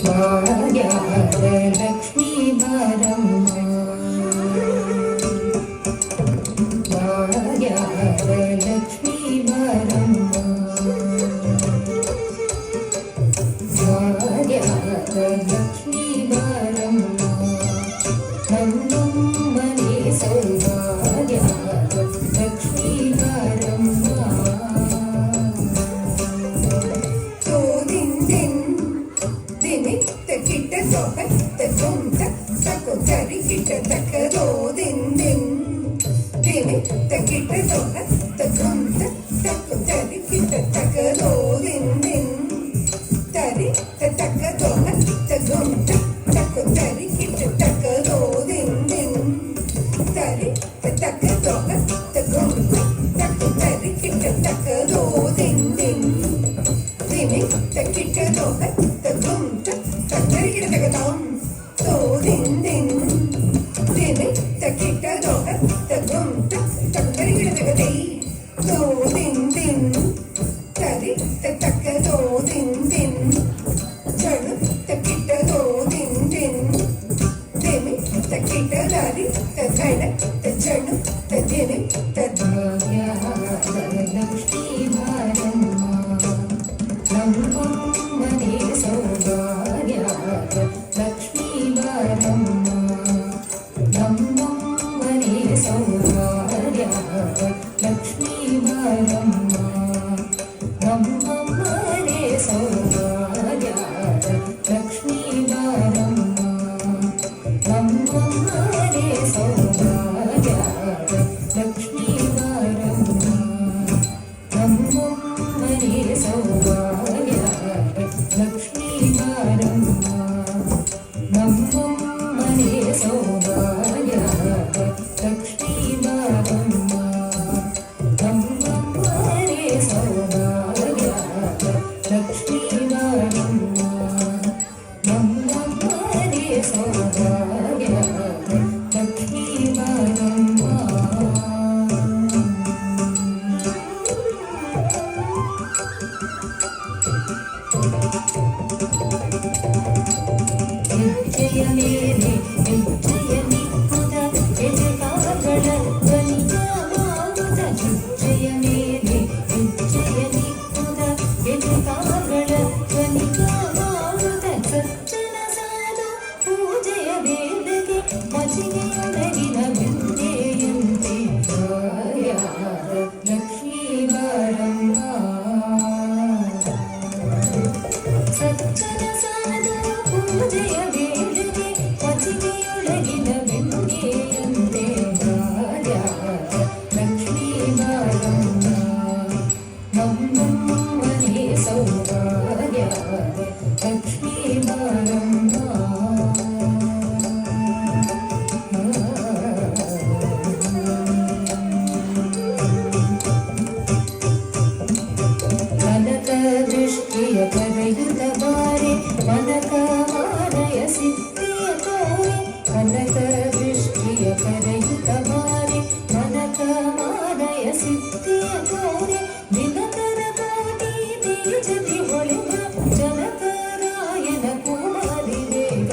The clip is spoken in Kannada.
ಭಾಗ್ಯದ ಲಕ್ಷ್ಮೀ ಬಾರಮ್ಮ ಭಾಗ್ಯದ ಲಕ್ಷ್ಮೀ ಬಾರಮ್ಮ ಭಾಗ್ಯದ ಲಕ್ಷ್ಮೀ ಬಾರಮ್ಮ ನಮ್ಮಮ್ಮನೆ ಸೌಭಾಗ್ಯದ ಲಕ್ಷ್ಮೀ ಬಾರಮ್ಮ ಕಿಟ್ಟ ಸೋಪ ತಗೊಂಡ ತಕೋ ಕರಿ ಕಿಟ್ಟ ತಕರೋ ದಿನ್ ದಿನಿ ತಕಿಟ್ಟ ಸೋಪ ತಗೊಂಡ ತಕೋ ಕರಿ ಕಿಟ್ಟ ತಕರೋ ದಿನ್ ತರಿ ತಕರೋನ ತಗೊಂಡ ತಕೋ ಕರಿ ಕಿಟ್ಟ ತಕರೋ ದಿನ್ ತರಿ ತಕರೋನ ತಗೊಂಡ ತಕೋ ಕರಿ ಕಿಟ್ಟ ತಕರೋ ದಿನ್ ದಿನಿ ತಕಿಟ್ಟ ಸೋಪ ತಗೊಂಡ ತಗದಾಂ ತೋ ದಿನ್ ದಿನ್ ದಿನಿ ತಕಿಟ್ಟ ದೋಗ ತಗೊಂಡ ತಗರಿಗಿಡ ತಗದೈ ತೋ ದಿನ್ ದಿನ್ ತರಿ ತಕ್ಕ ತೋ ದಿನ್ ದಿನ್ ಚಳು ತಕಿಟ್ಟ ತೋ ದಿನ್ ದಿನ್ ದಿನಿ ತಕಿಟ್ಟ ದಾರಿ ತಗಡ ತಚಳು ತದಿನಿ ತದ್ಭಾಗ್ಯದ ಲಕ್ಷ್ಮೀ ಬಾರಮ್ಮ ನಮ್ಮಮ್ಮನೆ ಸೌಭಾಗ್ಯದ ಲಕ್ಷ್ಮೀ ಬಾರಮ್ಮ ನಮ್ಮಮ್ಮನೆ ಸೌಭಾಗ್ಯದ ಲಕ್ಷ್ಮೀ ಬಾರಮ್ಮ ನಮ್ಮಮ್ಮನೆ ಸೌಭಾಗ್ಯದ ಲಕ್ಷ್ಮೀ ಬಾರಮ್ಮ ನಮ್ಮಮ್ಮನೆ ಸೌಭಾಗ್ಯದ ಲಕ್ಷ್ಮೀ ಬಾರಮ್ಮ ನಮ್ಮಮ್ಮನೆ ಸೌಭಾಗ್ಯದ ಲಕ್ಷ್ಮೀ ಬಾರಮ್ಮ ನಮ್ಮಮ್ಮನೆ ಸೌಭಾಗ್ಯದ ಲಕ್ಷ್ಮೀ ಬಾರಮ್ಮ ನಮ್ಮಮ್ಮನೆ ಸೌಭಾಗ್ಯದ ಲಕ್ಷ್ಮೀ ಬಾರಮ್ಮ ನಮ್ಮಮ್ಮನೆ ಸೌಭಾಗ್ಯದ ಲಕ್ಷ್ಮೀ ಬಾರಮ್ಮ ಹೆಜ್ಜೆಯ ಮೇಲೆ ಹೆಜ್ಜೆಯ ನಿಕ್ಕುದ ಎದೆಕಾಗಳ ಧ್ವನಿಯ ಮಾಗುದ ಹೆಜ್ಜೆಯ ಮೇಲೆ ಹೆಜ್ಜೆಯ ನಿಕ್ಕುದ ಎದೆಕಾಗಳ ಧ್ವನಿಯ ಮಾಗುದ ಸಜ್ಜನ ಸಾಧು ಪೂಜೆಯ ವೇಳೆಗೆ ಮಜಿಗೆಯೊಳಗಿನ ಬಿಂದೆಯಂತೆ ಭಾಗ್ಯದ ಲಕ್ಷ್ಮೀ ಬಾರಮ್ಮ ಸಜ್ಜನ ಸಾಧು ಪೂಜೆಯ ವೇಳೆಗೆ ಮಜಿಗೆಯೊಳಗಿನ ಬೆಂಗೆಯಂತೆ ಭಾಗ್ಯದ ಲಕ್ಷ್ಮೀ ಬಾರಮ್ಮ ನಮ್ಮಮ್ಮನೆ ಸೌಭಾಗ್ಯದ ಲಕ್ಷ್ಮೀ ಬಾರಮ್ಮ ಕನಕ ದೃಷ್ಟಿಯ ಕರೆಯುತ್ತ ಬಾರೆ ಮನಕ ಮಾನಯ ಸಿದ್ಧಿಯ ತೋರೆ ಕನಕ ದೃಷ್ಟಿಯ ಕರೆಯುತ್ತ ಬಾರೆ ಮನಕ ಮಾನಯ ಸಿದ್ಧಿಯ ತೋರೆ ದಿನಕರ ಕೋಟಿ ತೇಜದಿ ಹೊಳೆವ ಜನಕರಾಯನ ಕುಮಾರಿ ದೇವ